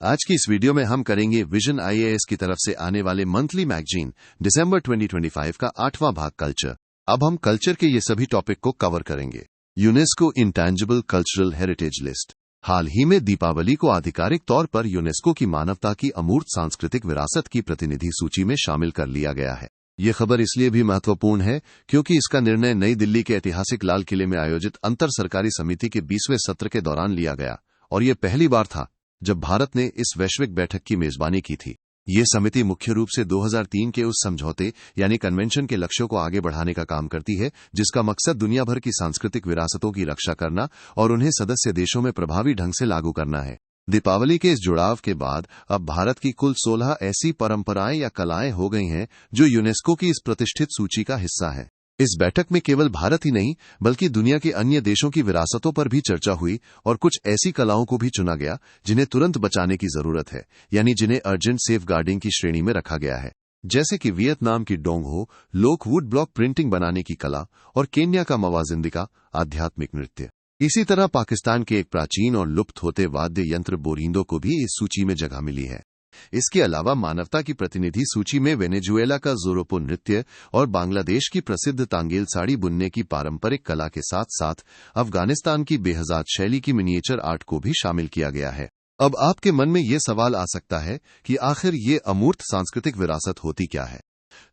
आज की इस वीडियो में हम करेंगे विजन आईएएस की तरफ से आने वाले मंथली मैगजीन दिसंबर 2025 का 8वां भाग कल्चर। अब हम कल्चर के ये सभी टॉपिक को कवर करेंगे। UNESCO intangible cultural heritage list. हाल ही में दीपावली को आधिकारिक तौर पर यूनेस्को की मानवता की अमूर्त सांस्कृतिक विरासत की प्रतिनिधि सूची में शामिल कर लिया गया है। ये खबर इसलिए भी महत्वपूर्ण है क्योंकि इसका निर्णय नई दिल्ली के ऐतिहासिक लाल किले में आयोजित अंतर सरकारी समिति के 20वें सत्र के दौरान लिया गया और ये पहली बार था जब भारत ने इस वैश्विक बैठक की मेजबानी की थी। ये समिति मुख्य रूप से 2003 के उस समझौते यानी कन्वेंशन के लक्ष्यों को आगे बढ़ाने का काम करती है जिसका मकसद दुनिया भर की सांस्कृतिक विरासतों की रक्षा करना और उन्हें सदस्य देशों में प्रभावी ढंग से लागू करना है। दीपावली के इस जुड़ाव के बाद अब भारत की कुल 16 ऐसी परंपराएं या कलाएं हो गई हैं जो यूनेस्को की इस प्रतिष्ठित सूची का हिस्सा है। इस बैठक में केवल भारत ही नहीं बल्कि दुनिया के अन्य देशों की विरासतों पर भी चर्चा हुई और कुछ ऐसी कलाओं को भी चुना गया जिन्हें तुरंत बचाने की जरूरत है, यानी जिन्हें अर्जेंट सेफ गार्डिंग की श्रेणी में रखा गया है, जैसे कि वियतनाम की डोंगहो लोक वुड ब्लॉक प्रिंटिंग बनाने की कला और केन्या का मवाजिंदिका आध्यात्मिक नृत्य। इसी तरह पाकिस्तान के एक प्राचीन और लुप्त होते वाद्य यंत्र बोरिंदो को भी इस सूची में जगह मिली है। इसके अलावा मानवता की प्रतिनिधि सूची में वेनेजुएला का जोरोपो नृत्य और बांग्लादेश की प्रसिद्ध तांगेल साड़ी बुनने की पारंपरिक कला के साथ साथ अफगानिस्तान की बेहजाद शैली की मिनिएचर आर्ट को भी शामिल किया गया है। अब आपके मन में ये सवाल आ सकता है कि आखिर ये अमूर्त सांस्कृतिक विरासत होती क्या है।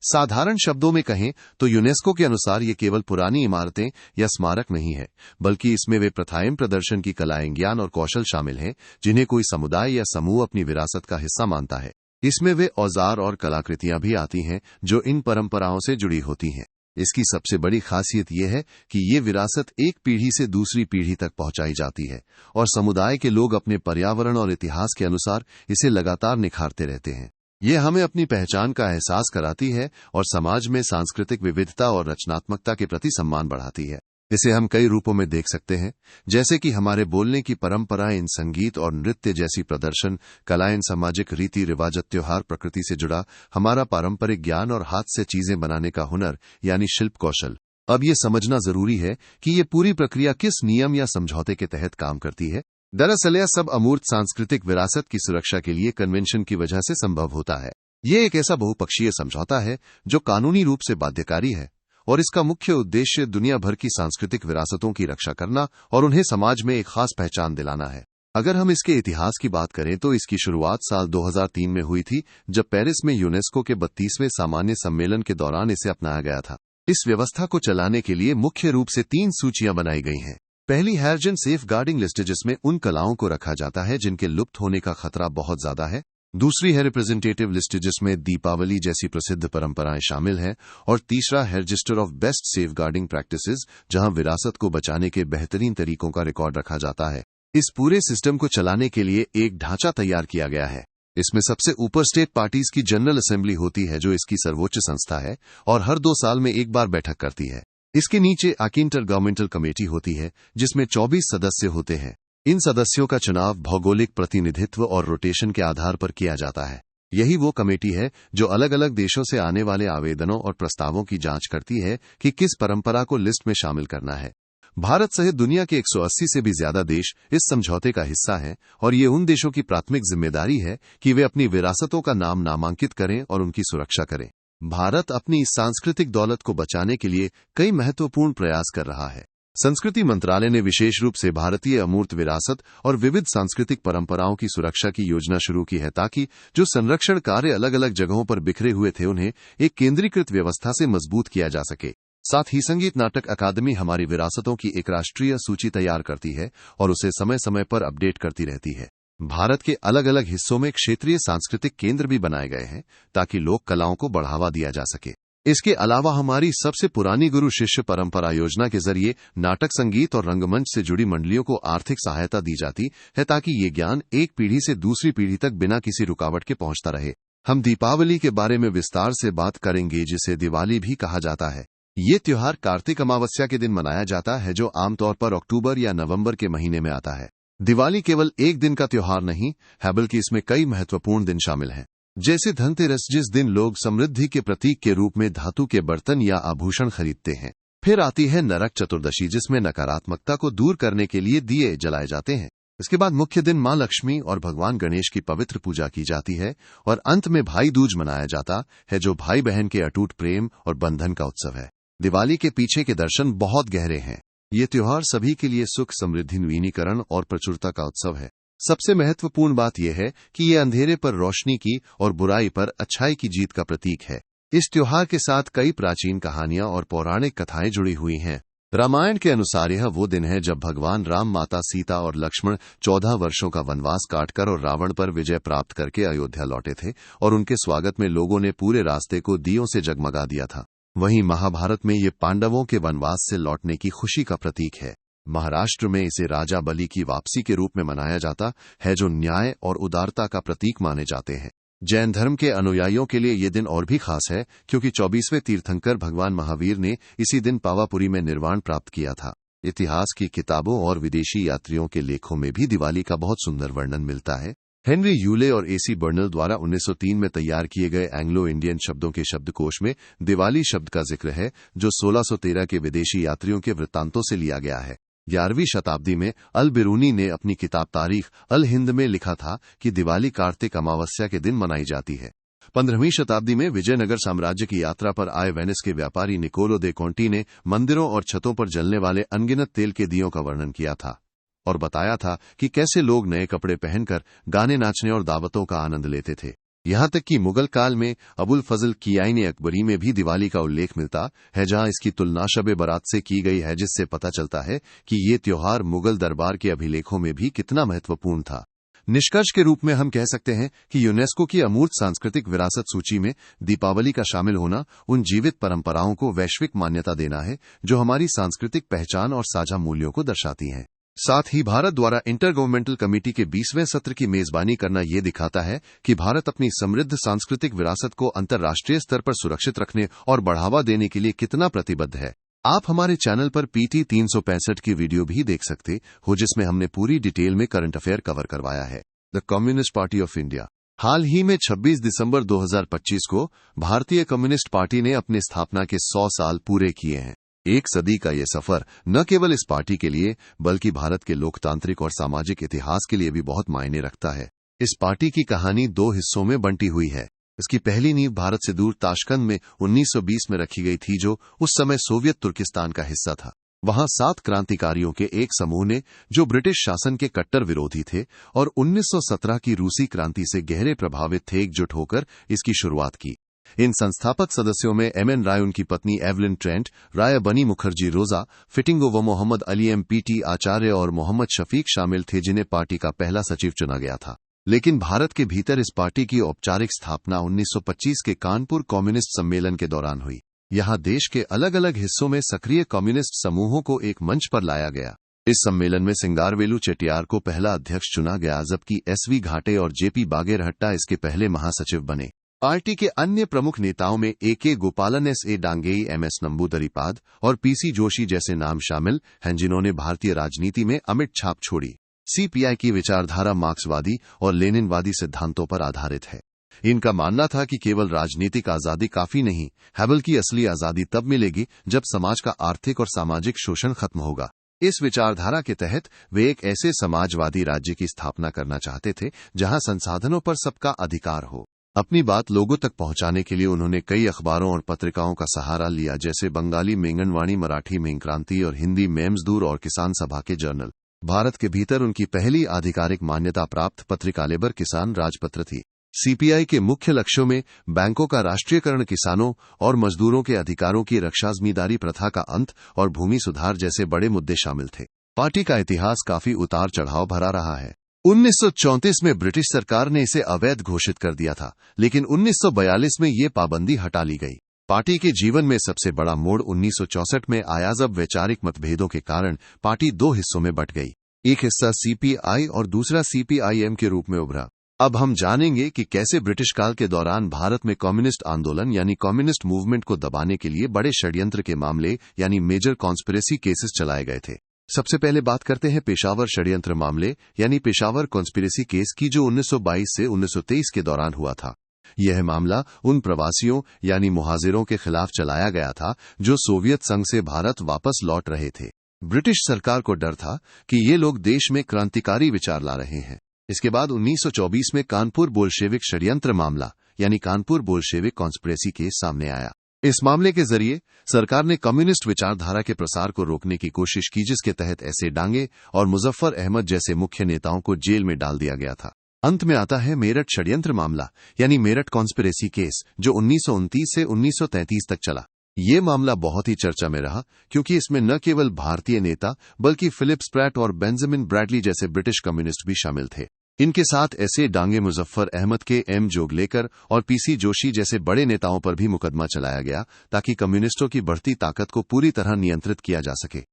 साधारण शब्दों में कहें तो यूनेस्को के अनुसार ये केवल पुरानी इमारतें या स्मारक नहीं है, बल्कि इसमें वे प्रथाएं प्रदर्शन की कलाएं, ज्ञान और कौशल शामिल हैं जिन्हें कोई समुदाय या समूह अपनी विरासत का हिस्सा मानता है। इसमें वे औजार और कलाकृतियां भी आती हैं जो इन परंपराओं से जुड़ी होती हैं। इसकी सबसे बड़ी खासियत यह है कि ये विरासत एक पीढ़ी से दूसरी पीढ़ी तक पहुंचाई जाती है और समुदाय के लोग अपने पर्यावरण और इतिहास के अनुसार इसे लगातार निखारते रहते हैं। ये हमें अपनी पहचान का एहसास कराती है और समाज में सांस्कृतिक विविधता और रचनात्मकता के प्रति सम्मान बढ़ाती है। इसे हम कई रूपों में देख सकते हैं, जैसे कि हमारे बोलने की परंपराएं, इन संगीत और नृत्य जैसी प्रदर्शन कलाएं, सामाजिक रीति रिवाज, त्योहार, प्रकृति से जुड़ा हमारा पारंपरिक ज्ञान और हाथ से चीजें बनाने का हुनर यानी शिल्प कौशल। अब ये समझना जरूरी है कि ये पूरी प्रक्रिया किस नियम या समझौते के तहत काम करती है। दरअसल यह सब अमूर्त सांस्कृतिक विरासत की सुरक्षा के लिए कन्वेंशन की वजह से संभव होता है। ये एक ऐसा बहुपक्षीय समझौता है जो कानूनी रूप से बाध्यकारी है और इसका मुख्य उद्देश्य दुनिया भर की सांस्कृतिक विरासतों की रक्षा करना और उन्हें समाज में एक खास पहचान दिलाना है। अगर हम इसके इतिहास की बात करें तो इसकी शुरुआत साल 2003 में हुई थी जब पेरिस में यूनेस्को के 32वें सामान्य सम्मेलन के दौरान इसे अपनाया गया था। इस व्यवस्था को चलाने के लिए मुख्य रूप से 3 सूचियां बनाई गई हैं। पहली हैर्जन सेफ गार्डिंग लिस्ट जिसमें उन कलाओं को रखा जाता है जिनके लुप्त होने का खतरा बहुत ज्यादा है। दूसरी है रिप्रेजेंटेटिव लिस्ट जिसमें दीपावली जैसी प्रसिद्ध परंपराएं शामिल हैं और तीसरा है register of best safeguarding practices जहां विरासत को बचाने के बेहतरीन तरीकों का रिकॉर्ड रखा जाता है। इस पूरे सिस्टम को चलाने के लिए एक ढांचा तैयार किया गया है। इसमें सबसे ऊपर स्टेट पार्टीज की जनरल असेंबली होती है जो इसकी सर्वोच्च संस्था है और हर 2 साल में एक बार बैठक करती है। इसके नीचे इंटर गवर्नमेंटल कमेटी होती है जिसमें 24 सदस्य होते हैं। इन सदस्यों का चुनाव भौगोलिक प्रतिनिधित्व और रोटेशन के आधार पर किया जाता है। यही वो कमेटी है जो अलग अलग देशों से आने वाले आवेदनों और प्रस्तावों की जांच करती है कि किस परंपरा को लिस्ट में शामिल करना है। भारत सहित दुनिया के 180 से भी ज्यादा देश इस समझौते का हिस्सा हैं और ये उन देशों की प्राथमिक जिम्मेदारी है कि वे अपनी विरासतों का नाम नामांकित करें और उनकी सुरक्षा करें। भारत अपनी इस सांस्कृतिक दौलत को बचाने के लिए कई महत्वपूर्ण प्रयास कर रहा है। संस्कृति मंत्रालय ने विशेष रूप से भारतीय अमूर्त विरासत और विविध सांस्कृतिक परंपराओं की सुरक्षा की योजना शुरू की है ताकि जो संरक्षण कार्य अलग अलग जगहों पर बिखरे हुए थे उन्हें एक केंद्रीकृत व्यवस्था से मजबूत किया जा सके। साथ ही संगीत नाटक अकादमी हमारी विरासतों की एक राष्ट्रीय सूची तैयार करती है और उसे समय समय पर अपडेट करती रहती है। भारत के अलग अलग हिस्सों में क्षेत्रीय सांस्कृतिक केंद्र भी बनाए गए हैं ताकि लोक कलाओं को बढ़ावा दिया जा सके। इसके अलावा हमारी सबसे पुरानी गुरु शिष्य परंपरा योजना के जरिए नाटक, संगीत और रंगमंच से जुड़ी मंडलियों को आर्थिक सहायता दी जाती है ताकि ये ज्ञान एक पीढ़ी से दूसरी पीढ़ी तक बिना किसी रुकावट के पहुंचता रहे। हम दीपावली के बारे में विस्तार से बात करेंगे जिसे दिवाली भी कहा जाता है। ये त्योहार कार्तिक अमावस्या के दिन मनाया जाता है जो आमतौर पर अक्टूबर या नवंबर के महीने में आता है। दिवाली केवल एक दिन का त्योहार नहीं है बल्कि इसमें कई महत्वपूर्ण दिन शामिल हैं, जैसे धनतेरस जिस दिन लोग समृद्धि के प्रतीक के रूप में धातु के बर्तन या आभूषण खरीदते हैं। फिर आती है नरक चतुर्दशी जिसमें नकारात्मकता को दूर करने के लिए दिए जलाए जाते हैं। इसके बाद मुख्य दिन मां लक्ष्मी और भगवान गणेश की पवित्र पूजा की जाती है और अंत में भाई दूज मनाया जाता है, जो भाई बहन के अटूट प्रेम और बंधन का उत्सव है। दिवाली के पीछे के दर्शन बहुत गहरे हैं। ये त्योहार सभी के लिए सुख, समृद्धि, नवीनीकरण और प्रचुरता का उत्सव है। सबसे महत्वपूर्ण बात यह है कि ये अंधेरे पर रोशनी की और बुराई पर अच्छाई की जीत का प्रतीक है। इस त्योहार के साथ कई प्राचीन कहानियां और पौराणिक कथाएं जुड़ी हुई हैं। रामायण के अनुसार यह वो दिन है जब भगवान राम, माता सीता और लक्ष्मण 14 वर्षों का वनवास काटकर और रावण पर विजय प्राप्त करके अयोध्या लौटे थे और उनके स्वागत में लोगों ने पूरे रास्ते को दियों से जगमगा दिया था। वहीं महाभारत में ये पांडवों के वनवास से लौटने की खुशी का प्रतीक है। महाराष्ट्र में इसे राजा बलि की वापसी के रूप में मनाया जाता है, जो न्याय और उदारता का प्रतीक माने जाते हैं। जैन धर्म के अनुयायियों के लिए यह दिन और भी खास है, क्योंकि 24वें तीर्थंकर भगवान महावीर ने इसी दिन पावापुरी में निर्वाण प्राप्त किया था। इतिहास की किताबों और विदेशी यात्रियों के लेखों में भी दिवाली का बहुत सुंदर वर्णन मिलता है। हेनरी यूले और एसी बर्नल द्वारा 1903 में तैयार किए गए एंग्लो इंडियन शब्दों के शब्दकोश में दिवाली शब्द का जिक्र है, जो 1613 के विदेशी यात्रियों के वृत्तांतों से लिया गया है। 11वीं शताब्दी में अल बिरूनी ने अपनी किताब तारीख अल हिंद में लिखा था कि दिवाली कार्तिक अमावस्या के दिन मनाई जाती है। 15वीं शताब्दी में विजयनगर साम्राज्य की यात्रा पर आए वेनिस के व्यापारी निकोलो दे कॉन्टी ने मंदिरों और छतों पर जलने वाले अनगिनत तेल के दियों का वर्णन किया था और बताया था कि कैसे लोग नए कपड़े पहनकर गाने, नाचने और दावतों का आनंद लेते थे। यहां तक कि मुगल काल में अबुल फजल कियाई अकबरी में भी दिवाली का उल्लेख मिलता है, जहां इसकी तुलना शब बारात से की गई है, जिससे पता चलता है कि ये त्योहार मुगल दरबार के अभिलेखों में भी कितना महत्वपूर्ण था। निष्कर्ष के रूप में हम कह सकते हैं कि यूनेस्को की अमूर्त सांस्कृतिक विरासत सूची में दीपावली का शामिल होना उन जीवित परंपराओं को वैश्विक मान्यता देना है जो हमारी सांस्कृतिक पहचान और साझा मूल्यों को दर्शाती हैं। साथ ही भारत द्वारा इंटर गवर्नमेंटल कमेटी के 20वें सत्र की मेजबानी करना ये दिखाता है कि भारत अपनी समृद्ध सांस्कृतिक विरासत को अंतर्राष्ट्रीय स्तर पर सुरक्षित रखने और बढ़ावा देने के लिए कितना प्रतिबद्ध है। आप हमारे चैनल पर PT 365 की वीडियो भी देख सकते हो, जिसमें हमने पूरी डिटेल में करंट अफेयर कवर करवाया है। The communist party of India. हाल ही में 26 दिसंबर 2025 को भारतीय कम्युनिस्ट पार्टी ने अपनी स्थापना के 100 साल पूरे किए हैं। एक सदी का ये सफर न केवल इस पार्टी के लिए बल्कि भारत के लोकतांत्रिक और सामाजिक इतिहास के लिए भी बहुत मायने रखता है। इस पार्टी की कहानी 2 हिस्सों में बंटी हुई है। इसकी पहली नींव भारत से दूर ताशकंद में 1920 में रखी गई थी, जो उस समय सोवियत तुर्किस्तान का हिस्सा था। वहां 7 क्रांतिकारियों के एक समूह ने, जो ब्रिटिश शासन के कट्टर विरोधी थे और 1917 की रूसी क्रांति से गहरे प्रभावित थे, एकजुट होकर इसकी शुरुआत की। इन संस्थापक सदस्यों में MN राय, उनकी पत्नी एवलिन ट्रेंट, राय बनी मुखर्जी रोजा, फिटिंगो व मोहम्मद अली MPT आचार्य और मोहम्मद शफीक शामिल थे, जिन्हें पार्टी का पहला सचिव चुना गया था। लेकिन भारत के भीतर इस पार्टी की औपचारिक स्थापना 1925 के कानपुर कम्युनिस्ट सम्मेलन के दौरान हुई। यहां देश के अलग अलग हिस्सों में सक्रिय कम्युनिस्ट समूहों को एक मंच पर लाया गया। इस सम्मेलन में सिंगारवेलू चेटियार को पहला अध्यक्ष चुना गया, जबकि SV घाटे और JP बागेरहट्टा इसके पहले महासचिव बने। पार्टी के अन्य प्रमुख नेताओं में AK गोपालन, SA डांगेई, MS नंबूदरीपाद और PC जोशी जैसे नाम शामिल हैं, जिन्होंने भारतीय राजनीति में अमिट छाप छोड़ी। CPI की विचारधारा मार्क्सवादी और लेनिनवादी सिद्धांतों पर आधारित है। इनका मानना था कि केवल राजनीतिक आजादी काफी नहीं है, बल्कि असली आजादी तब मिलेगी जब समाज का आर्थिक और सामाजिक शोषण खत्म होगा। इस विचारधारा के तहत वे एक ऐसे समाजवादी राज्य की स्थापना करना चाहते थे जहां संसाधनों पर सबका अधिकार हो। अपनी बात लोगों तक पहुंचाने के लिए उन्होंने कई अखबारों और पत्रिकाओं का सहारा लिया, जैसे बंगाली मेंगनवाणी, मराठी मेंक्रांति और हिंदी मेम्सदूर और किसान सभा के जर्नल। भारत के भीतर उनकी पहली आधिकारिक मान्यता प्राप्त पत्रिका लेबर किसान राजपत्र थी। CPI के मुख्य लक्ष्यों में बैंकों का राष्ट्रीयकरण, किसानों और मजदूरों के अधिकारों की रक्षा, जमींदारी प्रथा का अंत और भूमि सुधार जैसे बड़े मुद्दे शामिल थे। पार्टी का इतिहास काफी उतार चढ़ाव भरा रहा है। 1934 में ब्रिटिश सरकार ने इसे अवैध घोषित कर दिया था, लेकिन 1942 में ये पाबंदी हटा ली गई। पार्टी के जीवन में सबसे बड़ा मोड़ 1964 में आया, जब वैचारिक मतभेदों के कारण पार्टी 2 हिस्सों में बंट गई। एक हिस्सा CPI और दूसरा CPIM के रूप में उभरा। अब हम जानेंगे कि कैसे ब्रिटिश काल के दौरान भारत में कम्युनिस्ट आंदोलन यानी कम्युनिस्ट मूवमेंट को दबाने के लिए बड़े षड्यंत्र के मामले यानी मेजर कॉन्स्पिरेसी केसेस चलाए गए थे। सबसे पहले बात करते हैं पेशावर षड्यंत्र मामले यानी पेशावर कॉन्स्पिरेसी केस की, जो 1922 से 1923 के दौरान हुआ था। यह मामला उन प्रवासियों यानी मुहाजिरों के खिलाफ चलाया गया था जो सोवियत संघ से भारत वापस लौट रहे थे। ब्रिटिश सरकार को डर था कि ये लोग देश में क्रांतिकारी विचार ला रहे हैं। इसके बाद 1924 में कानपुर बोल्शेविक षड्यंत्र मामला यानी कानपुर बोल्शेविक कॉन्स्पिरेसी केस सामने आया। इस मामले के जरिए सरकार ने कम्युनिस्ट विचारधारा के प्रसार को रोकने की कोशिश की, जिसके तहत ऐसे डांगे और मुजफ्फर अहमद जैसे मुख्य नेताओं को जेल में डाल दिया गया था। अंत में आता है मेरठ षड्यंत्र मामला यानी मेरठ कॉन्स्पिरेसी केस, जो 1929 से 1933 तक चला। ये मामला बहुत ही चर्चा में रहा क्योंकि इसमें न केवल भारतीय नेता बल्कि फिलिप स्प्रैट और बेंजामिन ब्रैडली जैसे ब्रिटिश कम्युनिस्ट भी शामिल थे। इनके साथ ऐसे डांगे मुजफ्फर अहमद के एम जोगलेकर और पीसी जोशी जैसे बड़े नेताओं पर भी मुकदमा चलाया गया ताकि कम्युनिस्टों की बढ़ती ताकत को पूरी तरह नियंत्रित किया जा सके।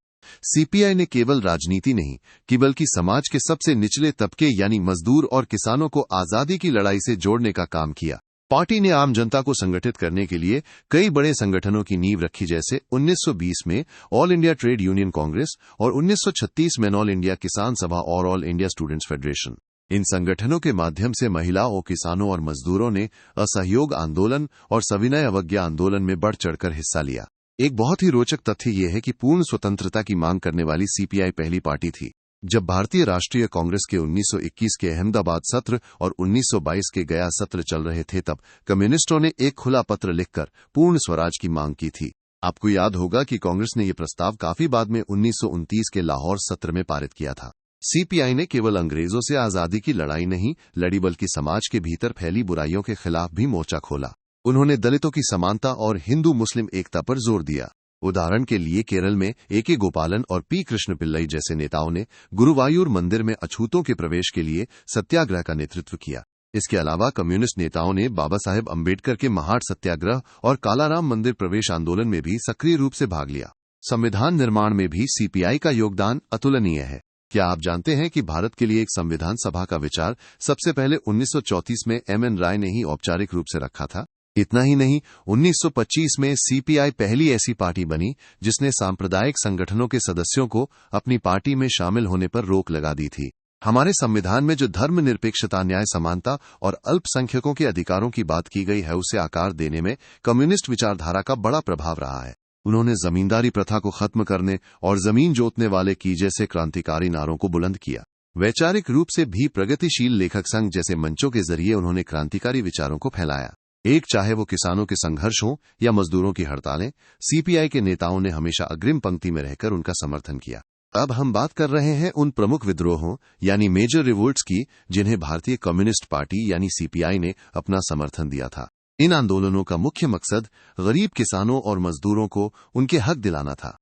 सीपीआई ने केवल राजनीति नहीं कि बल्कि समाज के सबसे निचले तबके यानी मजदूर और किसानों को आजादी की लड़ाई से जोड़ने का काम किया। पार्टी ने आम जनता को संगठित करने के लिए कई बड़े संगठनों की नींव रखी, जैसे 1920 में all India trade union Congress और 1936 में ऑल इंडिया किसान सभा और ऑल इंडिया स्टूडेंट्स फेडरेशन। इन संगठनों के माध्यम से महिलाओं, किसानों और मजदूरों ने असहयोग आंदोलन और सविनय अवज्ञा आंदोलन में बढ़ चढ़कर हिस्सा लिया। एक बहुत ही रोचक तथ्य यह है कि पूर्ण स्वतंत्रता की मांग करने वाली सीपीआई पहली पार्टी थी। जब भारतीय राष्ट्रीय कांग्रेस के 1921 के अहमदाबाद सत्र और 1922 के गया सत्र चल रहे थे, तब कम्युनिस्टों ने एक खुला पत्र लिखकर पूर्ण स्वराज की मांग की थी। आपको याद होगा कि कांग्रेस ने यह प्रस्ताव काफी बाद में 1929 के लाहौर सत्र में पारित किया था। सीपीआई ने केवल अंग्रेजों से आजादी की लड़ाई नहीं लड़ी, बल्कि समाज के भीतर फैली बुराइयों के खिलाफ भी मोर्चा खोला। उन्होंने दलितों की समानता और हिंदू मुस्लिम एकता पर जोर दिया। उदाहरण के लिए केरल में ए.के. गोपालन और पी. कृष्ण पिल्लई जैसे नेताओं ने गुरुवायूर मंदिर में अछूतों के प्रवेश के लिए सत्याग्रह का नेतृत्व किया। इसके अलावा कम्युनिस्ट नेताओं ने बाबा साहेब अम्बेडकर के महाड सत्याग्रह और कालाराम मंदिर प्रवेश आंदोलन में भी सक्रिय रूप से भाग लिया। संविधान निर्माण में भी सीपीआई का योगदान अतुलनीय है। क्या आप जानते हैं कि भारत के लिए एक संविधान सभा का विचार सबसे पहले 1934 में एम.एन. राय ने ही औपचारिक रूप से रखा था? इतना ही नहीं, 1925 में सीपीआई पहली ऐसी पार्टी बनी जिसने सांप्रदायिक संगठनों के सदस्यों को अपनी पार्टी में शामिल होने पर रोक लगा दी थी। हमारे संविधान में जो धर्मनिरपेक्षता, न्याय, समानता और अल्पसंख्यकों के अधिकारों की बात की गई है, उसे आकार देने में कम्युनिस्ट विचारधारा का बड़ा प्रभाव रहा है। उन्होंने जमींदारी प्रथा को खत्म करने और जमीन जोतने वाले की जैसे क्रांतिकारी नारों को बुलंद किया। वैचारिक रूप से भी प्रगतिशील लेखक संघ जैसे मंचों के जरिए उन्होंने क्रांतिकारी विचारों को फैलाया। एक चाहे वो किसानों के संघर्ष हों या मजदूरों की हड़तालें, सीपीआई के नेताओं ने हमेशा अग्रिम पंक्ति में रहकर उनका समर्थन किया। अब हम बात कर रहे हैं उन प्रमुख विद्रोहों यानी मेजर रिवोल्ट्स की, जिन्हें भारतीय कम्युनिस्ट पार्टी यानी सीपीआई ने अपना समर्थन दिया था। इन आंदोलनों का मुख्य मकसद गरीब किसानों और मजदूरों को उनके हक दिलाना था।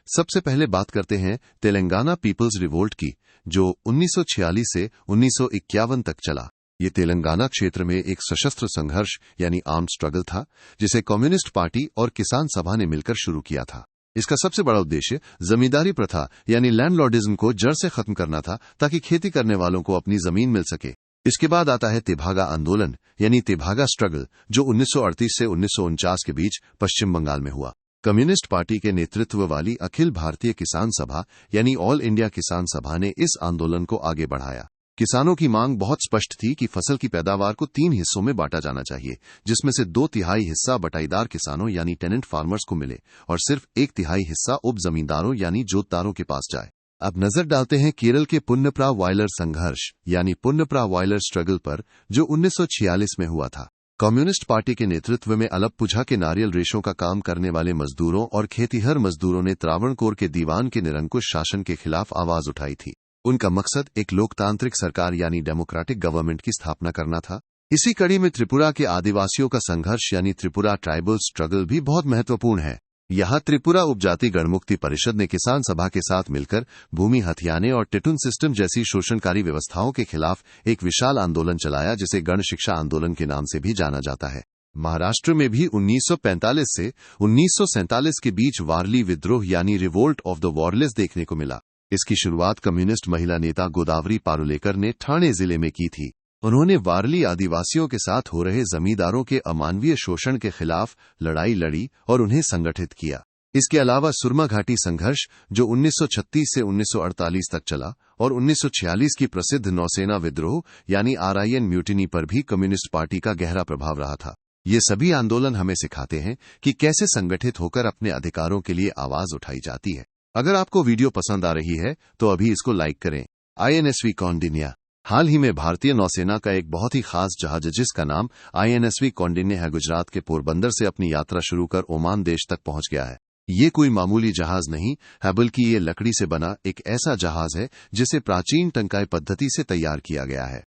सबसे पहले बात करते हैं तेलंगाना पीपल्स रिवोल्ट की, जो 1946 से 1951 तक चला। ये तेलंगाना क्षेत्र में एक सशस्त्र संघर्ष यानी आर्म्ड स्ट्रगल था, जिसे कम्युनिस्ट पार्टी और किसान सभा ने मिलकर शुरू किया था। इसका सबसे बड़ा उद्देश्य जमींदारी प्रथा यानी लैंडलॉर्डिज्म को जड़ से खत्म करना था, ताकि खेती करने वालों को अपनी जमीन मिल सके। इसके बाद आता है तेभागा आंदोलन यानी तेभागा स्ट्रगल, जो 1938 से 1949 के बीच पश्चिम बंगाल में हुआ। कम्युनिस्ट पार्टी के नेतृत्व वाली अखिल भारतीय किसान सभा यानी ऑल इंडिया किसान सभा ने इस आंदोलन को आगे बढ़ाया। किसानों की मांग बहुत स्पष्ट थी कि फसल की पैदावार को 3 हिस्सों में बांटा जाना चाहिए, जिसमें से 2/3 हिस्सा बटाईदार किसानों यानी टेनेंट फार्मर्स को मिले और सिर्फ 1/3 हिस्सा उप जमींदारों यानी जोतदारों के पास जाए। अब नजर डालते हैं केरल के पुन्नप्रा वायलर संघर्ष यानी पुन्नप्रा वायलर स्ट्रगल पर, जो 1946 में हुआ था। कम्युनिस्ट पार्टी के नेतृत्व में अलप्पुझा के नारियल रेशों का काम करने वाले मजदूरों और खेतीहर मजदूरों ने त्रावणकोर के दीवान के निरंकुश शासन के खिलाफ आवाज उठाई थी। उनका मकसद एक लोकतांत्रिक सरकार यानी डेमोक्रेटिक गवर्नमेंट की स्थापना करना था। इसी कड़ी में त्रिपुरा के आदिवासियों का संघर्ष यानी त्रिपुरा ट्राइबल स्ट्रगल भी बहुत महत्वपूर्ण है। यहाँ त्रिपुरा उपजाति गणमुक्ति परिषद ने किसान सभा के साथ मिलकर भूमि हथियाने और टिटुन सिस्टम जैसी शोषणकारी व्यवस्थाओं के खिलाफ एक विशाल आंदोलन चलाया, जिसे गण शिक्षा आंदोलन के नाम से भी जाना जाता है। महाराष्ट्र में भी 1945 से 1947 के बीच वारली विद्रोह यानी रिवोल्ट ऑफ द वॉरलेस देखने को मिला। इसकी शुरुआत कम्युनिस्ट महिला नेता गोदावरी पारुलेकर ने ठाणे जिले में की थी। उन्होंने वारली आदिवासियों के साथ हो रहे जमींदारों के अमानवीय शोषण के खिलाफ लड़ाई लड़ी और उन्हें संगठित किया। इसके अलावा सुरमा घाटी संघर्ष, जो 1936 से 1948 तक चला, और 1946 की प्रसिद्ध नौसेना विद्रोह यानी RIN म्यूटिनी पर भी कम्युनिस्ट पार्टी का गहरा प्रभाव रहा था। ये सभी आंदोलन हमें सिखाते हैं कि कैसे संगठित होकर अपने अधिकारों के लिए आवाज उठाई जाती है। अगर आपको वीडियो पसंद आ रही है तो अभी इसको लाइक करें। INSV कौंडिन्य हाल ही में भारतीय नौसेना का एक बहुत ही खास जहाज जिसका नाम INSV कौंडिन्य है, गुजरात के पोरबंदर से अपनी यात्रा शुरू कर ओमान देश तक पहुंच गया है। ये कोई मामूली जहाज नहीं है, बल्कि ये लकड़ी से बना एक ऐसा जहाज है जिसे प्राचीन टंकाई पद्धति से तैयार किया गया है।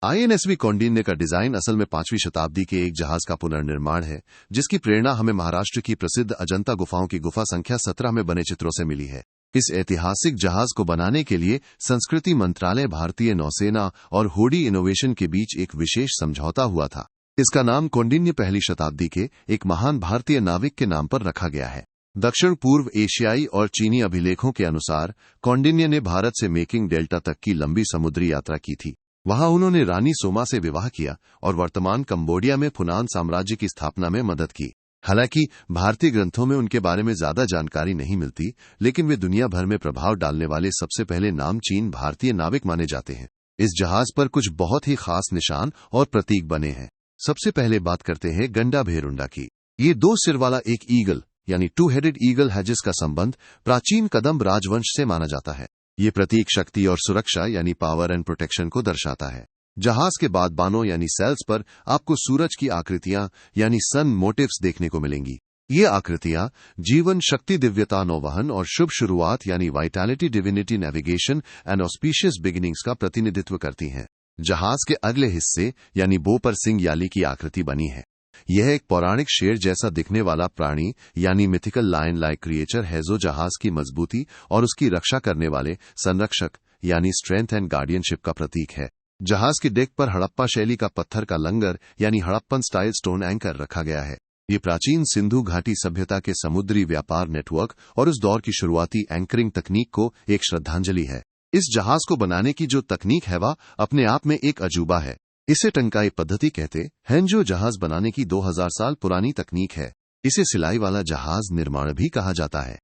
INSV कौंडिन्य का डिजाइन असल में 5वीं शताब्दी के एक जहाज का पुनर्निर्माण है, जिसकी प्रेरणा हमें महाराष्ट्र की प्रसिद्ध अजंता गुफाओं की गुफा संख्या 17 में बने चित्रों से मिली है। इस ऐतिहासिक जहाज को बनाने के लिए संस्कृति मंत्रालय, भारतीय नौसेना और हुडी इनोवेशन के बीच एक विशेष समझौता हुआ था। इसका नाम कौंडिन्य पहली शताब्दी के एक महान भारतीय नाविक के नाम पर रखा गया है। दक्षिण पूर्व एशियाई और चीनी अभिलेखों के अनुसार कौंडिन्य ने भारत से मेकिंग डेल्टा तक की लंबी समुद्री यात्रा की थी। वहां उन्होंने रानी सोमा से विवाह किया और वर्तमान कंबोडिया में फुनान साम्राज्य की स्थापना में मदद की। हालांकि भारतीय ग्रंथों में उनके बारे में ज्यादा जानकारी नहीं मिलती, लेकिन वे दुनिया भर में प्रभाव डालने वाले सबसे पहले नामचीन भारतीय नाविक माने जाते हैं। इस जहाज पर कुछ बहुत ही खास निशान और प्रतीक बने हैं। सबसे पहले बात करते हैं गंडा भेरुंडा की। ये 2 सिर वाला एक ईगल यानी 2-हेडेड ईगल है, जिसका संबंध प्राचीन कदम्ब राजवंश से माना जाता है। ये प्रतीक शक्ति और सुरक्षा यानी पावर एंड प्रोटेक्शन को दर्शाता है। जहाज के बाद बानों यानी सेल्स पर आपको सूरज की आकृतियां यानी सन मोटिव्स देखने को मिलेंगी। ये आकृतियां जीवन, शक्ति, दिव्यता, नौवहन और शुभ शुरुआत यानी vitality, divinity, navigation and auspicious beginnings का प्रतिनिधित्व करती हैं। जहाज के अगले हिस्से यानी बो पर सिंह याली की आकृति बनी है। यह एक पौराणिक शेर जैसा दिखने वाला प्राणी यानी मिथिकल लायन लाइक क्रिएचर है, जो जहाज की मजबूती और उसकी रक्षा करने वाले संरक्षक यानी स्ट्रेंथ एंड गार्डियनशिप का प्रतीक है। जहाज के डेक पर हड़प्पा शैली का पत्थर का लंगर यानी हड़प्पन स्टाइल स्टोन एंकर रखा गया है। ये प्राचीन सिंधु घाटी सभ्यता के समुद्री व्यापार नेटवर्क और उस दौर की शुरुआती एंकरिंग तकनीक को एक श्रद्धांजलि है। इस जहाज को बनाने की जो तकनीक है वह अपने आप में एक अजूबा है। इसे टंकाई पद्धति कहते हैं, जो जहाज बनाने की 2000 साल पुरानी तकनीक है। इसे सिलाई वाला जहाज निर्माण भी कहा जाता है।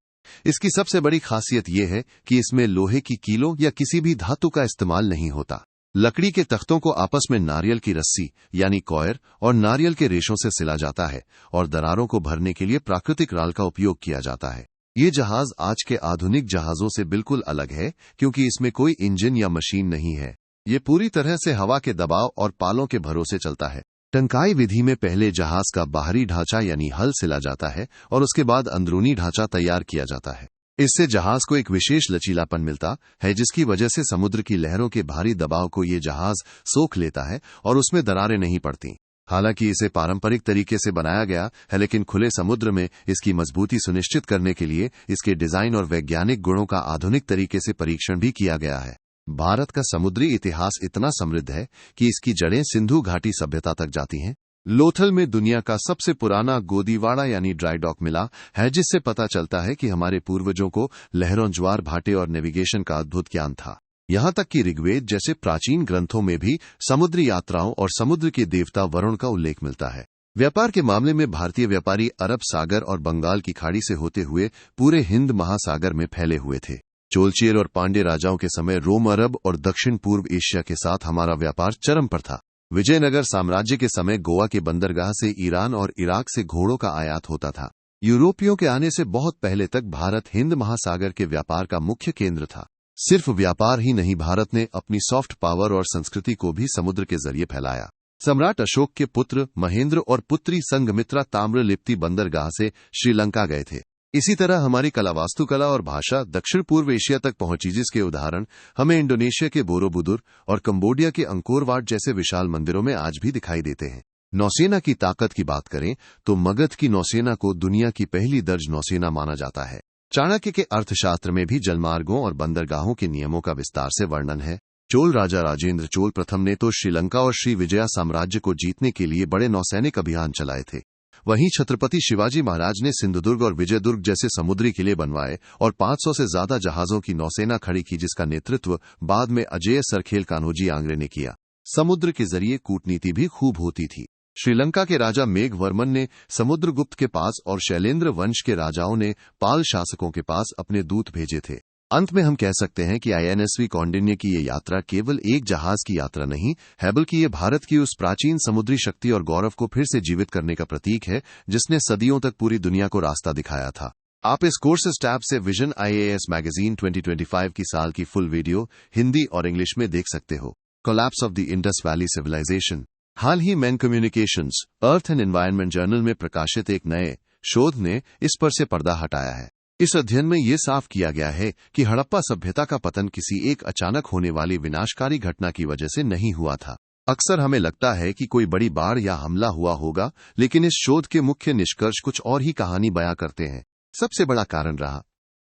इसकी सबसे बड़ी खासियत यह है कि इसमें लोहे की कीलों या किसी भी धातु का इस्तेमाल नहीं होता। लकड़ी के तख्तों को आपस में नारियल की रस्सी यानी कॉयर और नारियल के रेशों से सिला जाता है और दरारों को भरने के लिए प्राकृतिक राल का उपयोग किया जाता है। ये जहाज आज के आधुनिक जहाजों से बिल्कुल अलग है, क्योंकि इसमें कोई इंजन या मशीन नहीं है। ये पूरी तरह से हवा के दबाव और पालों के भरोसे चलता है। टंकाई विधि में पहले जहाज का बाहरी ढांचा यानी हल सिला जाता है और उसके बाद अंदरूनी ढांचा तैयार किया जाता है। इससे जहाज को एक विशेष लचीलापन मिलता है, जिसकी वजह से समुद्र की लहरों के भारी दबाव को ये जहाज सोख लेता है और उसमें दरारें नहीं पड़ती। हालांकि इसे पारंपरिक तरीके से बनाया गया है, लेकिन खुले समुद्र में इसकी मजबूती सुनिश्चित करने के लिए इसके डिजाइन और वैज्ञानिक गुणों का आधुनिक तरीके से परीक्षण भी किया गया है। भारत का समुद्री इतिहास इतना समृद्ध है कि इसकी जड़ें सिंधु घाटी सभ्यता तक जाती हैं। लोथल में दुनिया का सबसे पुराना गोदीवाड़ा यानी ड्राई डॉक मिला है, जिससे पता चलता है कि हमारे पूर्वजों को लहरों, ज्वार भाटे और नेविगेशन का अद्भुत ज्ञान था। यहाँ तक कि ऋग्वेद जैसे प्राचीन ग्रंथों में भी समुद्री यात्राओं और समुद्र के देवता वरुण का उल्लेख मिलता है। व्यापार के मामले में भारतीय व्यापारी अरब सागर और बंगाल की खाड़ी से होते हुए पूरे हिंद महासागर में फैले हुए थे। चोलचेर और पांड्य राजाओं के समय रोम, अरब और दक्षिण पूर्व एशिया के साथ हमारा व्यापार चरम पर था। विजयनगर साम्राज्य के समय गोवा के बंदरगाह से ईरान और इराक से घोड़ों का आयात होता था। यूरोपियों के आने से बहुत पहले तक भारत हिंद महासागर के व्यापार का मुख्य केंद्र था। सिर्फ व्यापार ही नहीं, भारत ने अपनी सॉफ्ट पावर और संस्कृति को भी समुद्र के जरिए फैलाया। सम्राट अशोक के पुत्र महेंद्र और पुत्री संघमित्रा ताम्रलिप्ति बंदरगाह से श्रीलंका गए थे। इसी तरह हमारी कला, वास्तुकला और भाषा दक्षिण पूर्व एशिया तक पहुंची, जिसके उदाहरण हमें इंडोनेशिया के बोरोबुदुर और कंबोडिया के अंकोर वाट जैसे विशाल मंदिरों में आज भी दिखाई देते हैं। नौसेना की ताकत की बात करें तो मगध की नौसेना को दुनिया की पहली दर्ज नौसेना माना जाता है। चाणक्य के अर्थशास्त्र में भी जलमार्गों और बंदरगाहों के नियमों का विस्तार से वर्णन है। चोल राजा राजेंद्र चोल प्रथम ने तो श्रीलंका और श्री विजया साम्राज्य को जीतने के लिए बड़े नौसैनिक अभियान चलाए थे। वहीं छत्रपति शिवाजी महाराज ने सिंधुदुर्ग और विजयदुर्ग जैसे समुद्री किले बनवाए और 500 से ज्यादा जहाजों की नौसेना खड़ी की, जिसका नेतृत्व बाद में अजेय सरखेल कान्होजी आंग्रे ने किया। समुद्र के जरिए कूटनीति भी खूब होती थी। श्रीलंका के राजा मेघवर्मन ने समुद्रगुप्त के पास और शैलेंद्र वंश के राजाओं ने पाल शासकों के पास अपने दूत भेजे थे। अंत में हम कह सकते हैं कि INSV कौंडिन्य की ये यात्रा केवल एक जहाज की यात्रा नहीं है, बल्कि ये भारत की उस प्राचीन समुद्री शक्ति और गौरव को फिर से जीवित करने का प्रतीक है, जिसने सदियों तक पूरी दुनिया को रास्ता दिखाया था। आप इस कोर्सेज टैब से विजन आईएएस मैगजीन 2025 की साल की फुल वीडियो हिंदी और इंग्लिश में देख सकते हो। Collapse of the Indus valley civilization. हाल ही मैन communications earth and environment journal में प्रकाशित एक नए शोध ने इस पर से पर्दा हटाया है। इस अध्ययन में यह साफ किया गया है कि हड़प्पा सभ्यता का पतन किसी एक अचानक होने वाली विनाशकारी घटना की वजह से नहीं हुआ था। अक्सर हमें लगता है कि कोई बड़ी बाढ़ या हमला हुआ होगा, लेकिन इस शोध के मुख्य निष्कर्ष कुछ और ही कहानी बयां करते हैं। सबसे बड़ा कारण रहा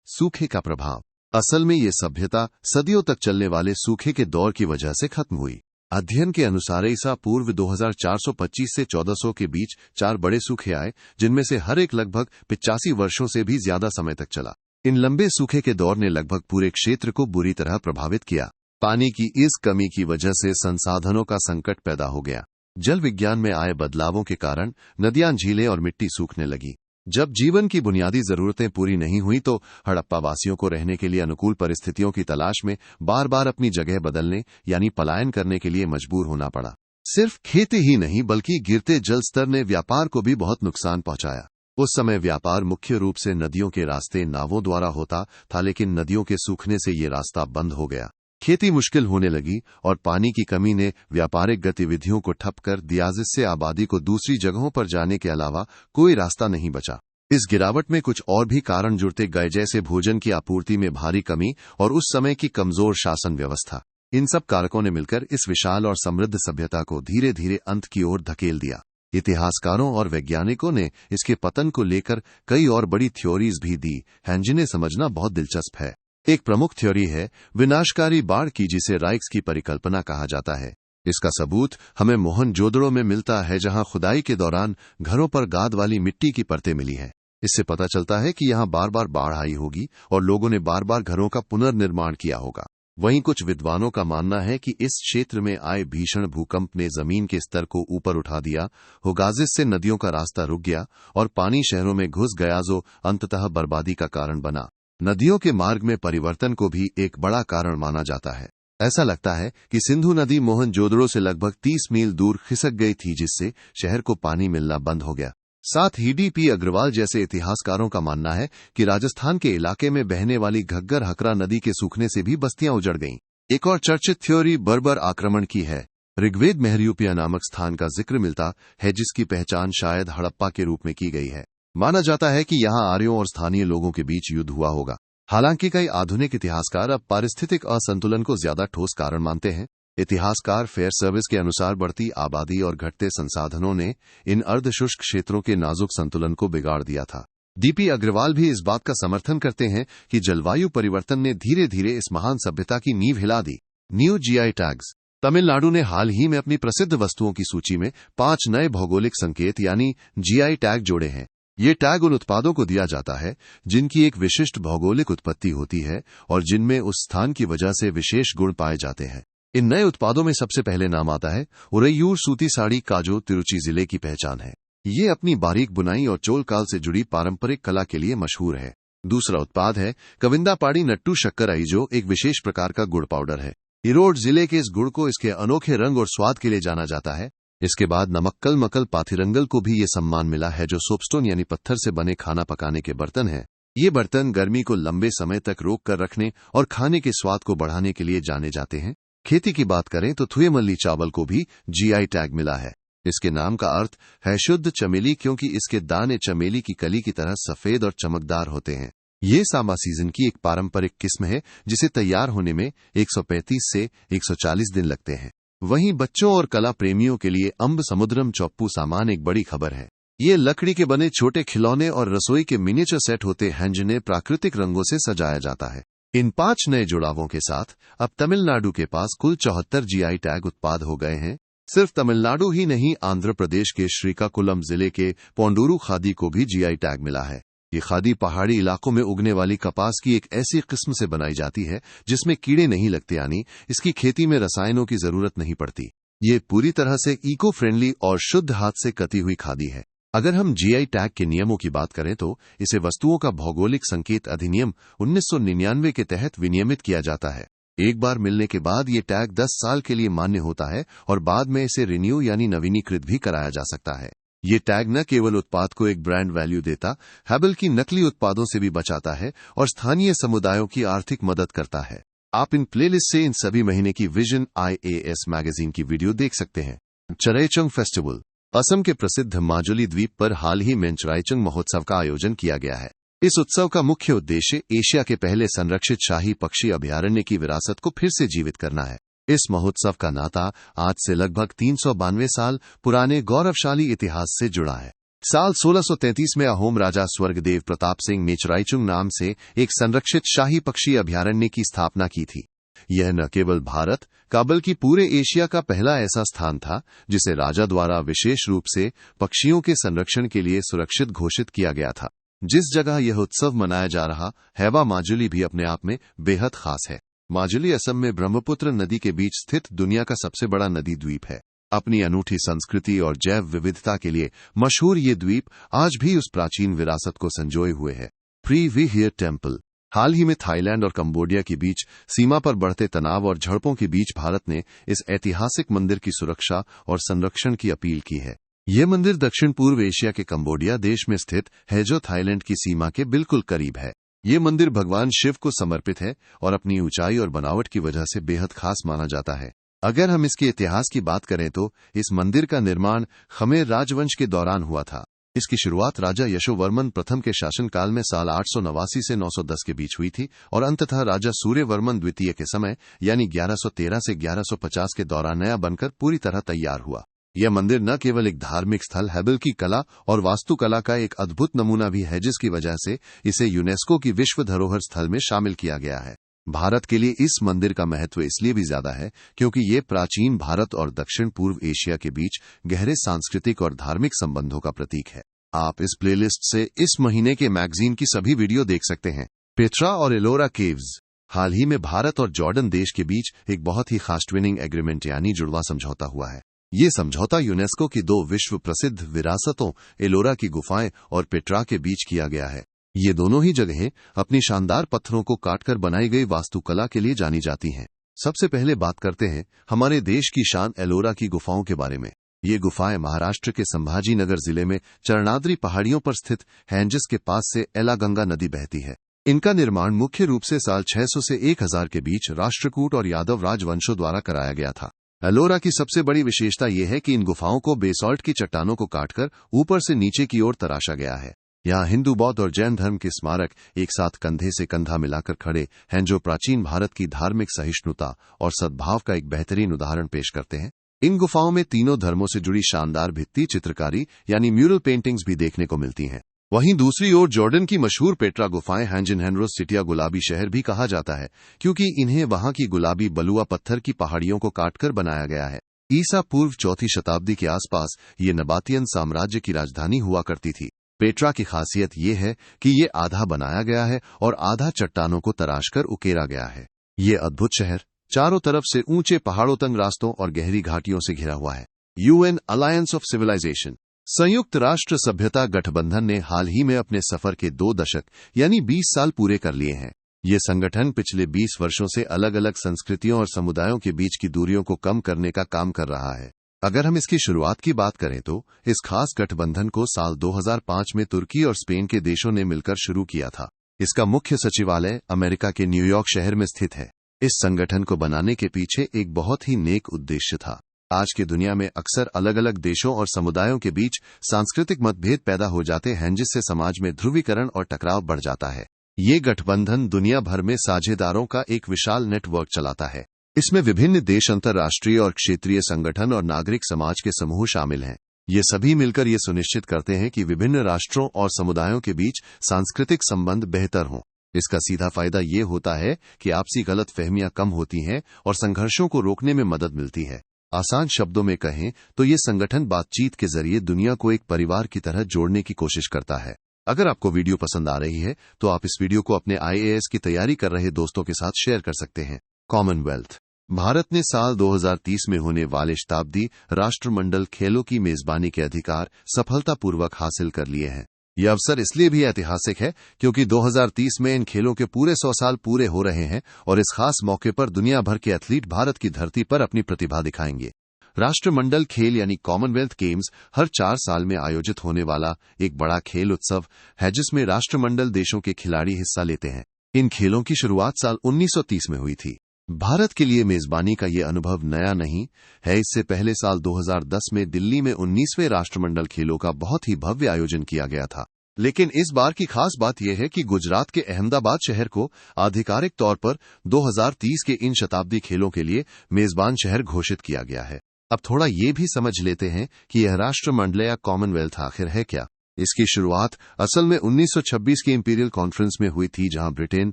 सूखे का प्रभाव। असल में ये सभ्यता सदियों तक चलने वाले सूखे के दौर की वजह से खत्म हुई। अध्ययन के अनुसार ईसा पूर्व 2425 से 1400 के बीच 4 बड़े सूखे आए, जिनमें से हर एक लगभग 85 वर्षों से भी ज्यादा समय तक चला। इन लंबे सूखे के दौर ने लगभग पूरे क्षेत्र को बुरी तरह प्रभावित किया। पानी की इस कमी की वजह से संसाधनों का संकट पैदा हो गया। जल विज्ञान में आए बदलावों के कारण नदियां, झीलें और मिट्टी सूखने लगी। जब जीवन की बुनियादी जरूरतें पूरी नहीं हुई तो हड़प्पा वासियों को रहने के लिए अनुकूल परिस्थितियों की तलाश में बार बार अपनी जगह बदलने यानी पलायन करने के लिए मजबूर होना पड़ा। सिर्फ खेती ही नहीं बल्कि गिरते जल स्तर ने व्यापार को भी बहुत नुकसान पहुंचाया। उस समय व्यापार मुख्य रूप से नदियों के रास्ते नावों द्वारा होता था, लेकिन नदियों के सूखने से ये रास्ता बंद हो गया। खेती मुश्किल होने लगी और पानी की कमी ने व्यापारिक गतिविधियों को ठप कर दिया, जिससे आबादी को दूसरी जगहों पर जाने के अलावा कोई रास्ता नहीं बचा। इस गिरावट में कुछ और भी कारण जुड़ते गए, जैसे भोजन की आपूर्ति में भारी कमी और उस समय की कमजोर शासन व्यवस्था। इन सब कारकों ने मिलकर इस विशाल और समृद्ध सभ्यता को धीरे धीरे अंत की ओर धकेल दिया। इतिहासकारों और वैज्ञानिकों ने इसके पतन को लेकर कई और बड़ी थ्योरीज भी दी हैं, जिन्हें समझना बहुत दिलचस्प है। एक प्रमुख थ्योरी है विनाशकारी बाढ़ की, जिसे राइक्स की परिकल्पना कहा जाता है। इसका सबूत हमें मोहनजोदड़ो में मिलता है, जहां खुदाई के दौरान घरों पर गाद वाली मिट्टी की परतें मिली हैं। इससे पता चलता है कि यहां बार बार बाढ़ आई होगी और लोगों ने बार बार घरों का पुनर्निर्माण किया होगा। वहीं कुछ विद्वानों का मानना है कि इस क्षेत्र में आए भीषण भूकंप ने जमीन के स्तर को ऊपर उठा दिया होगा, जिससे नदियों का रास्ता रुक गया और पानी शहरों में घुस गया, जो अंततः बर्बादी का कारण बना। नदियों के मार्ग में परिवर्तन को भी एक बड़ा कारण माना जाता है। ऐसा लगता है कि सिंधु नदी मोहनजोदड़ो से लगभग 30 मील दूर खिसक गई थी, जिससे शहर को पानी मिलना बंद हो गया। साथ ही डी.पी. अग्रवाल जैसे इतिहासकारों का मानना है कि राजस्थान के इलाके में बहने वाली घग्गर हकरा नदी के सूखने से भी बस्तियां उजड़ गईं। एक और चर्चित थ्योरी बर्बर आक्रमण की है। ऋग्वेद में हरियूपिया नामक स्थान का जिक्र मिलता है, जिसकी पहचान शायद हड़प्पा के रूप में की गई है। माना जाता है कि यहां आर्यों और स्थानीय लोगों के बीच युद्ध हुआ होगा। हालांकि कई आधुनिक इतिहासकार अब पारिस्थितिक असंतुलन को ज्यादा ठोस कारण मानते हैं। इतिहासकार फेयर सर्विस के अनुसार बढ़ती आबादी और घटते संसाधनों ने इन अर्धशुष्क क्षेत्रों के नाजुक संतुलन को बिगाड़ दिया था। डी.पी. अग्रवाल भी इस बात का समर्थन करते हैं कि जलवायु परिवर्तन ने धीरे धीरे इस महान सभ्यता की नींव हिला दी। New GI tags. तमिलनाडु ने हाल ही में अपनी प्रसिद्ध वस्तुओं की सूची में 5 नए भौगोलिक संकेत यानी जीआई टैग जोड़े हैं। ये टैग उन उत्पादों को दिया जाता है जिनकी एक विशिष्ट भौगोलिक उत्पत्ति होती है और जिनमें उस स्थान की वजह से विशेष गुण पाए जाते हैं। इन नए उत्पादों में सबसे पहले नाम आता है उरैयूर सूती साड़ी का, जो तिरुचि जिले की पहचान है। ये अपनी बारीक बुनाई और चोल काल से जुड़ी पारंपरिक कला के लिए मशहूर है। दूसरा उत्पाद है कविंदापाड़ी नट्टू शक्कर, जो एक विशेष प्रकार का गुड़ पाउडर है। इरोड जिले के इस गुड़ को इसके अनोखे रंग और स्वाद के लिए जाना जाता है। इसके बाद नमक्कल मकल पाथिरंगल को भी ये सम्मान मिला है, जो सोपस्टोन यानी पत्थर से बने खाना पकाने के बर्तन हैं। ये बर्तन गर्मी को लंबे समय तक रोक कर रखने और खाने के स्वाद को बढ़ाने के लिए जाने जाते हैं। खेती की बात करें तो थुएमल्ली चावल को भी जीआई टैग मिला है। इसके नाम का अर्थ है शुद्ध चमेली, क्योंकि इसके दाने चमेली की कली की तरह सफेद और चमकदार होते हैं। ये सामा सीजन की एक पारंपरिक किस्म है, जिसे तैयार होने में 135 से 140 दिन लगते हैं। वहीं बच्चों और कला प्रेमियों के लिए अम्ब समुद्रम चौप्पू सामान एक बड़ी खबर है। ये लकड़ी के बने छोटे खिलौने और रसोई के मिनिएचर सेट होते हैं, जिन्हें प्राकृतिक रंगों से सजाया जाता है। इन 5 नए जुड़ावों के साथ अब तमिलनाडु के पास कुल 74 जीआई टैग उत्पाद हो गए हैं। सिर्फ तमिलनाडु ही नहीं, आंध्र प्रदेश के श्रीकाकुलम जिले के पोंडूरू खादी को भी जीआई टैग मिला है। ये खादी पहाड़ी इलाकों में उगने वाली कपास की एक ऐसी किस्म से बनाई जाती है जिसमें कीड़े नहीं लगते, यानी इसकी खेती में रसायनों की जरूरत नहीं पड़ती। ये पूरी तरह से इको फ्रेंडली और शुद्ध हाथ से कती हुई खादी है। अगर हम जीआई टैग के नियमों की बात करें तो इसे वस्तुओं का भौगोलिक संकेत अधिनियम 1999 के तहत विनियमित किया जाता है। एक बार मिलने के बाद ये टैग 10 साल के लिए मान्य होता है और बाद में इसे रिन्यू यानी नवीनीकृत भी कराया जा सकता है। ये टैग न केवल उत्पाद को एक ब्रांड वैल्यू देता है बल्कि नकली उत्पादों से भी बचाता है और स्थानीय समुदायों की आर्थिक मदद करता है। आप इन प्लेलिस्ट से इन सभी महीने की विजन IAS मैगजीन की वीडियो देख सकते हैं। चराईचंग फेस्टिवल। असम के प्रसिद्ध माजुली द्वीप पर हाल ही में चराईचंग महोत्सव का आयोजन किया गया है। इस उत्सव का मुख्य उद्देश्य एशिया के पहले संरक्षित शाही पक्षी अभयारण्य की विरासत को फिर से जीवित करना है। इस महोत्सव का नाता आज से लगभग 392 साल पुराने गौरवशाली इतिहास से जुड़ा है। साल 1633 में अहोम राजा स्वर्गदेव प्रताप सिंह ने चराईचुंग नाम से एक संरक्षित शाही पक्षी अभयारण्य की स्थापना की थी। यह न केवल भारत का बल्कि पूरे एशिया का पहला ऐसा स्थान था जिसे राजा द्वारा विशेष रूप से पक्षियों के संरक्षण के लिए सुरक्षित घोषित किया गया था। जिस जगह यह उत्सव मनाया जा रहा हैवा माजुली भी अपने आप में बेहद खास है। माजुली असम में ब्रह्मपुत्र नदी के बीच स्थित दुनिया का सबसे बड़ा नदी द्वीप है। अपनी अनूठी संस्कृति और जैव विविधता के लिए मशहूर ये द्वीप आज भी उस प्राचीन विरासत को संजोए हुए है। Pre विहियर temple. हाल ही में थाईलैंड और कंबोडिया के बीच सीमा पर बढ़ते तनाव और झड़पों के बीच भारत ने इस ऐतिहासिक मंदिर की सुरक्षा और संरक्षण की अपील की है। यह मंदिर दक्षिण पूर्व एशिया के कंबोडिया देश में स्थित है जो थाईलैंड की सीमा के बिल्कुल करीब है। ये मंदिर भगवान शिव को समर्पित है और अपनी ऊंचाई और बनावट की वजह से बेहद खास माना जाता है। अगर हम इसके इतिहास की बात करें तो इस मंदिर का निर्माण खमेर राजवंश के दौरान हुआ था। इसकी शुरुआत राजा यशोवर्मन प्रथम के शासनकाल में साल 889 से 910 के बीच हुई थी और अंततः राजा सूर्यवर्मन द्वितीय के समय यानी 1113 से 1150 के दौरान नया बनकर पूरी तरह तैयार हुआ। यह मंदिर न केवल एक धार्मिक स्थल है बल्कि कला और वास्तुकला का एक अद्भुत नमूना भी है, जिसकी वजह से इसे यूनेस्को की विश्व धरोहर स्थल में शामिल किया गया है। भारत के लिए इस मंदिर का महत्व इसलिए भी ज्यादा है क्योंकि ये प्राचीन भारत और दक्षिण पूर्व एशिया के बीच गहरे सांस्कृतिक और धार्मिक संबंधों का प्रतीक है। आप इस प्लेलिस्ट से इस महीने के मैगजीन की सभी वीडियो देख सकते हैं। पेट्रा और एलोरा केव्स। हाल ही में भारत और जॉर्डन देश के बीच एक बहुत ही खास ट्विनिंग एग्रीमेंट यानी जुड़वा समझौता हुआ है। ये समझौता यूनेस्को की दो विश्व प्रसिद्ध विरासतों एलोरा की गुफाएं और पेट्रा के बीच किया गया है। ये दोनों ही जगहें अपनी शानदार पत्थरों को काटकर बनाई गई वास्तुकला के लिए जानी जाती हैं। सबसे पहले बात करते हैं हमारे देश की शान एलोरा की गुफाओं के बारे में। ये गुफाएं महाराष्ट्र के संभाजी नगर जिले में चरणाद्री पहाड़ियों पर स्थित हैं जिसके पास से एलागंगा नदी बहती है। इनका निर्माण मुख्य रूप से साल 600 से 1000 के बीच राष्ट्रकूट और यादव राजवंशों द्वारा कराया गया था। एलोरा की सबसे बड़ी विशेषता यह है कि इन गुफाओं को बेसॉल्ट की चट्टानों को काटकर ऊपर से नीचे की ओर तराशा गया है। यहाँ हिंदू, बौद्ध और जैन धर्म के स्मारक एक साथ कंधे से कंधा मिलाकर खड़े हैं जो प्राचीन भारत की धार्मिक सहिष्णुता और सद्भाव का एक बेहतरीन उदाहरण पेश करते हैं। इन गुफाओं में तीनों धर्मों से जुड़ी शानदार भित्ति चित्रकारी यानी म्यूरल पेंटिंग्स भी देखने को मिलती हैं। वहीं दूसरी ओर जॉर्डन की मशहूर पेट्रा गुफाएं हैं जिन्हें रोसिटिया गुलाबी शहर भी कहा जाता है क्योंकि इन्हें वहां की गुलाबी बलुआ पत्थर की पहाड़ियों को काटकर बनाया गया है। ईसा पूर्व 4वीं शताब्दी के आसपास ये नबातियन साम्राज्य की राजधानी हुआ करती थी। पेट्रा की खासियत ये है कि ये आधा बनाया गया है और आधा चट्टानों को तराशकर उकेरा गया है। ये अद्भुत शहर चारों तरफ से ऊंचे पहाड़ों तंग रास्तों और गहरी घाटियों से घिरा हुआ है। UN alliance of civilization. संयुक्त राष्ट्र सभ्यता गठबंधन ने हाल ही में अपने सफर के 2 दशक यानी 20 साल पूरे कर लिए हैं। ये संगठन पिछले 20 वर्षों से अलग अलग संस्कृतियों और समुदायों के बीच की दूरियों को कम करने का काम कर रहा है। अगर हम इसकी शुरुआत की बात करें तो इस खास गठबंधन को साल 2005 में तुर्की और स्पेन के देशों ने मिलकर शुरू किया था। इसका मुख्य सचिवालय अमेरिका के न्यूयॉर्क शहर में स्थित है। इस संगठन को बनाने के पीछे एक बहुत ही नेक उद्देश्य था। आज की दुनिया में अक्सर अलग अलग देशों और समुदायों के बीच सांस्कृतिक मतभेद पैदा हो जाते हैं जिससे समाज में ध्रुवीकरण और टकराव बढ़ जाता है। ये गठबंधन दुनिया भर में साझेदारों का एक विशाल नेटवर्क चलाता है। इसमें विभिन्न देश, अंतर्राष्ट्रीय और क्षेत्रीय संगठन और नागरिक समाज के समूह शामिल हैं। ये सभी मिलकर ये सुनिश्चित करते हैं कि विभिन्न राष्ट्रों और समुदायों के बीच सांस्कृतिक संबंध बेहतर हों। इसका सीधा फायदा ये होता है कि आपसी गलतफहमियां कम होती हैं और संघर्षों को रोकने में मदद मिलती है। आसान शब्दों में कहें तो ये संगठन बातचीत के जरिए दुनिया को एक परिवार की तरह जोड़ने की कोशिश करता है। अगर आपको वीडियो पसंद आ रही है तो आप इस वीडियो को अपने IAS की तैयारी कर रहे दोस्तों के साथ शेयर कर सकते हैं। कॉमनवेल्थ। भारत ने साल 2030 में होने वाले शताब्दी राष्ट्रमंडल खेलों की मेजबानी के अधिकार सफलतापूर्वक हासिल कर लिए हैं। यह अवसर इसलिए भी ऐतिहासिक है क्योंकि 2030 में इन खेलों के पूरे 100 साल पूरे हो रहे हैं और इस खास मौके पर दुनिया भर के एथलीट भारत की धरती पर अपनी प्रतिभा दिखाएंगे। राष्ट्रमंडल खेल यानी कॉमनवेल्थ गेम्स हर 4 साल में आयोजित होने वाला एक बड़ा खेल उत्सव है जिसमें राष्ट्रमंडल देशों के खिलाड़ी हिस्सा लेते हैं। इन खेलों की शुरुआत साल 1930 में हुई थी। भारत के लिए मेजबानी का ये अनुभव नया नहीं है। इससे पहले साल 2010 में दिल्ली में 19वें राष्ट्रमंडल खेलों का बहुत ही भव्य आयोजन किया गया था। लेकिन इस बार की खास बात यह है कि गुजरात के अहमदाबाद शहर को आधिकारिक तौर पर 2030 के इन शताब्दी खेलों के लिए मेजबान शहर घोषित किया गया है। अब थोड़ा ये भी समझ लेते हैं कि यह राष्ट्रमंडल या कॉमनवेल्थ आखिर है क्या। इसकी शुरुआत असल में 1926 की इंपीरियल कॉन्फ्रेंस में हुई थी, जहां ब्रिटेन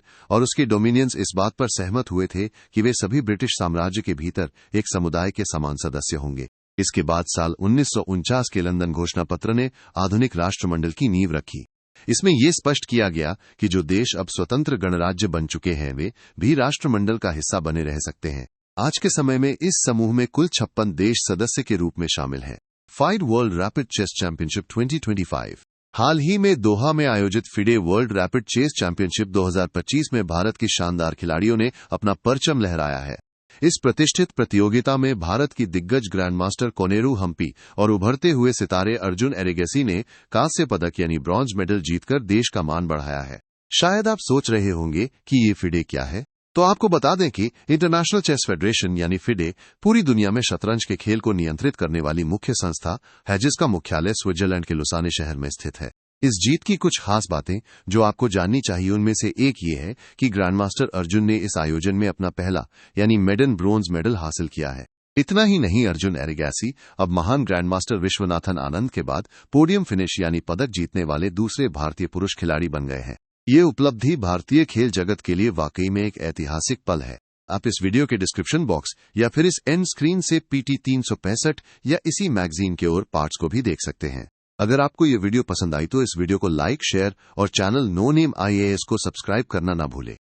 और उसके डोमिनियंस इस बात पर सहमत हुए थे कि वे सभी ब्रिटिश साम्राज्य के भीतर एक समुदाय के समान सदस्य होंगे। इसके बाद साल 1949 के लंदन घोषणा पत्र ने आधुनिक राष्ट्रमंडल की नींव रखी। इसमें यह स्पष्ट किया गया कि जो देश अब स्वतंत्र गणराज्य बन चुके हैं वे भी राष्ट्रमंडल का हिस्सा बने रह सकते हैं। आज के समय में इस समूह में कुल 56 देश सदस्य के रूप में शामिल हैं। FIDE world rapid chess championship 2025। हाल ही में दोहा में आयोजित FIDE world rapid chess championship 2025 में भारत के शानदार खिलाड़ियों ने अपना परचम लहराया है। इस प्रतिष्ठित प्रतियोगिता में भारत की दिग्गज ग्रैंडमास्टर कोनेरू हम्पी और उभरते हुए सितारे अर्जुन एरिगेसी ने कांस्य पदक यानी ब्रॉन्ज मेडल जीतकर देश का मान बढ़ाया है। शायद आप सोच रहे होंगे कि ये फिडे क्या है, तो आपको बता दें कि इंटरनेशनल चेस फेडरेशन यानी फिडे पूरी दुनिया में शतरंज के खेल को नियंत्रित करने वाली मुख्य संस्था है, जिसका मुख्यालय स्विट्जरलैंड के लुसाने शहर में स्थित है। इस जीत की कुछ खास बातें जो आपको जाननी चाहिए उनमें से एक ये है कि ग्रैंडमास्टर अर्जुन ने इस आयोजन में अपना पहला यानी मेडन ब्रोंज मेडल हासिल किया है। इतना ही नहीं, अर्जुन एरिगेसी अब महान ग्रैंडमास्टर विश्वनाथन आनंद के बाद पोडियम फिनिश यानी पदक जीतने वाले दूसरे भारतीय पुरुष खिलाड़ी बन गए हैं। ये उपलब्धि भारतीय खेल जगत के लिए वाकई में एक ऐतिहासिक पल है। आप इस वीडियो के डिस्क्रिप्शन बॉक्स या फिर इस एंड स्क्रीन से PT 365 या इसी मैगजीन के और पार्ट्स को भी देख सकते हैं। अगर आपको ये वीडियो पसंद आई तो इस वीडियो को लाइक, शेयर और चैनल नो नेम IAS को सब्सक्राइब करना ना भूलें।